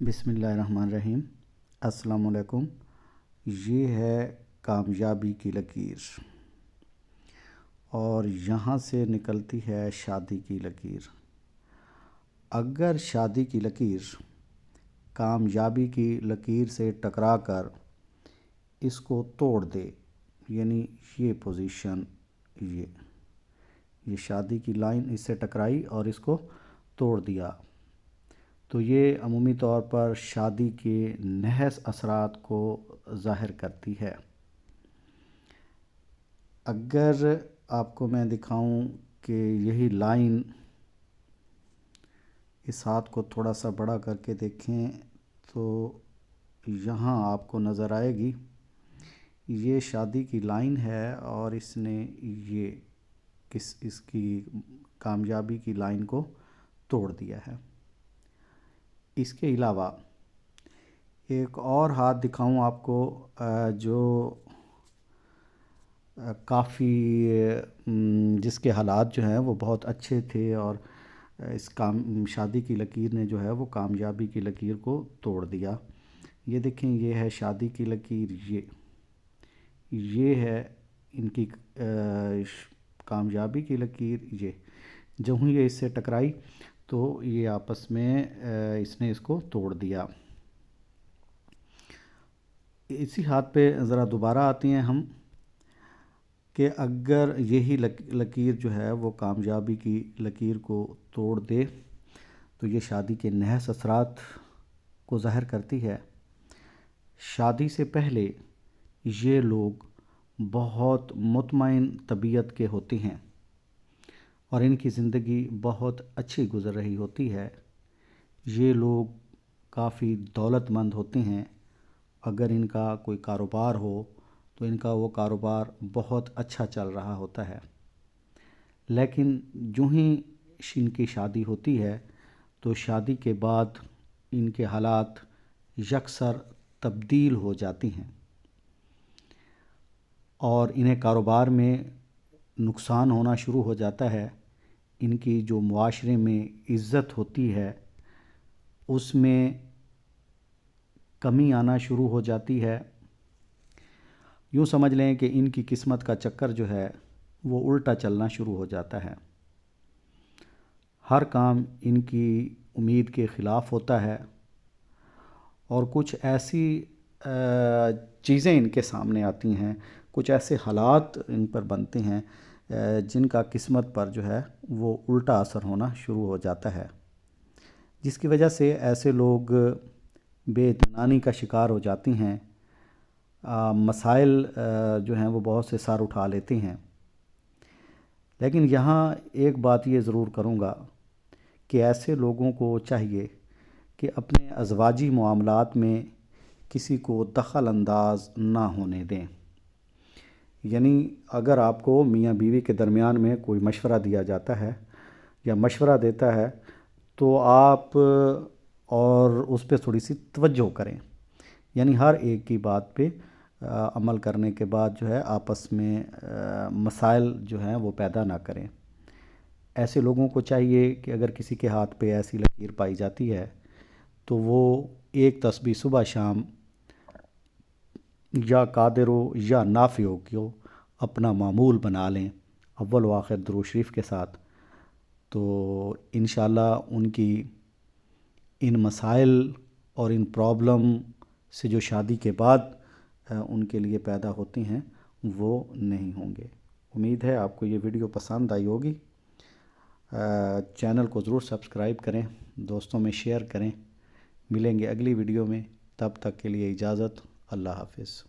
بسم اللہ الرحمن الرحیم۔ السلام علیکم۔ یہ ہے کامیابی کی لکیر اور یہاں سے نکلتی ہے شادی کی لکیر۔ اگر شادی کی لکیر کامیابی کی لکیر سے ٹکرا کر اس کو توڑ دے، یعنی یہ پوزیشن، یہ شادی کی لائن اس سے ٹکرائی اور اس کو توڑ دیا، تو یہ عمومی طور پر شادی کے نحس اثرات کو ظاہر کرتی ہے۔ اگر آپ کو میں دکھاؤں کہ یہی لائن، اس ہاتھ کو تھوڑا سا بڑا کر کے دیکھیں تو یہاں آپ کو نظر آئے گی، یہ شادی کی لائن ہے اور اس نے اس کی کامیابی کی لائن کو توڑ دیا ہے۔ اس کے علاوہ ایک اور ہاتھ دکھاؤں آپ کو جو کافی جس کے حالات جو ہیں وہ بہت اچھے تھے اور اس شادی کی لکیر نے جو ہے وہ کامیابی کی لکیر کو توڑ دیا۔ یہ دیکھیں، یہ ہے شادی کی لکیر، یہ ہے ان کی کامیابی کی لکیر۔ یہ جب یہ اس سے ٹکرائی تو یہ آپس میں اس نے اس کو توڑ دیا۔ اسی ہاتھ پہ ذرا دوبارہ آتے ہیں ہم کہ اگر یہی لکیر جو ہے وہ کامیابی کی لکیر کو توڑ دے تو یہ شادی کے نحس اثرات کو ظاہر کرتی ہے۔ شادی سے پہلے یہ لوگ بہت مطمئن طبیعت کے ہوتے ہیں اور ان کی زندگی بہت اچھی گزر رہی ہوتی ہے۔ یہ لوگ کافی دولت مند ہوتے ہیں۔ اگر ان کا کوئی کاروبار ہو تو ان کا وہ کاروبار بہت اچھا چل رہا ہوتا ہے، لیکن جو ہی ان کی شادی ہوتی ہے تو شادی کے بعد ان کے حالات یکسر تبدیل ہو جاتی ہیں اور انہیں کاروبار میں نقصان ہونا شروع ہو جاتا ہے۔ ان کی جو معاشرے میں عزت ہوتی ہے اس میں کمی آنا شروع ہو جاتی ہے۔ یوں سمجھ لیں کہ ان کی قسمت کا چکر جو ہے وہ الٹا چلنا شروع ہو جاتا ہے۔ ہر کام ان کی امید کے خلاف ہوتا ہے اور کچھ ایسی چیزیں ان کے سامنے آتی ہیں، کچھ ایسے حالات ان پر بنتے ہیں جن کا قسمت پر جو ہے وہ الٹا اثر ہونا شروع ہو جاتا ہے، جس کی وجہ سے ایسے لوگ بے اطمینانی کا شکار ہو جاتے ہیں۔ مسائل جو ہیں وہ بہت سے سر اٹھا لیتے ہیں۔ لیکن یہاں ایک بات یہ ضرور کروں گا کہ ایسے لوگوں کو چاہیے کہ اپنے ازواجی معاملات میں کسی کو دخل انداز نہ ہونے دیں۔ یعنی اگر آپ کو میاں بیوی کے درمیان میں کوئی مشورہ دیا جاتا ہے یا مشورہ دیتا ہے تو آپ اور اس پہ تھوڑی سی توجہ کریں، یعنی ہر ایک کی بات پہ عمل کرنے کے بعد جو ہے آپس میں مسائل جو ہیں وہ پیدا نہ کریں۔ ایسے لوگوں کو چاہیے کہ اگر کسی کے ہاتھ پہ ایسی لکیر پائی جاتی ہے تو وہ ایک تسبیح صبح شام یا قادر ہو یا نافع ہو کیوں اپنا معمول بنا لیں اول و آخر درود شریف کے ساتھ، تو انشاءاللہ ان کی ان مسائل اور ان پرابلم سے جو شادی کے بعد ان کے لیے پیدا ہوتی ہیں وہ نہیں ہوں گے۔ امید ہے آپ کو یہ ویڈیو پسند آئی ہوگی۔ چینل کو ضرور سبسکرائب کریں، دوستوں میں شیئر کریں۔ ملیں گے اگلی ویڈیو میں، تب تک کے لیے اجازت، اللہ حافظ۔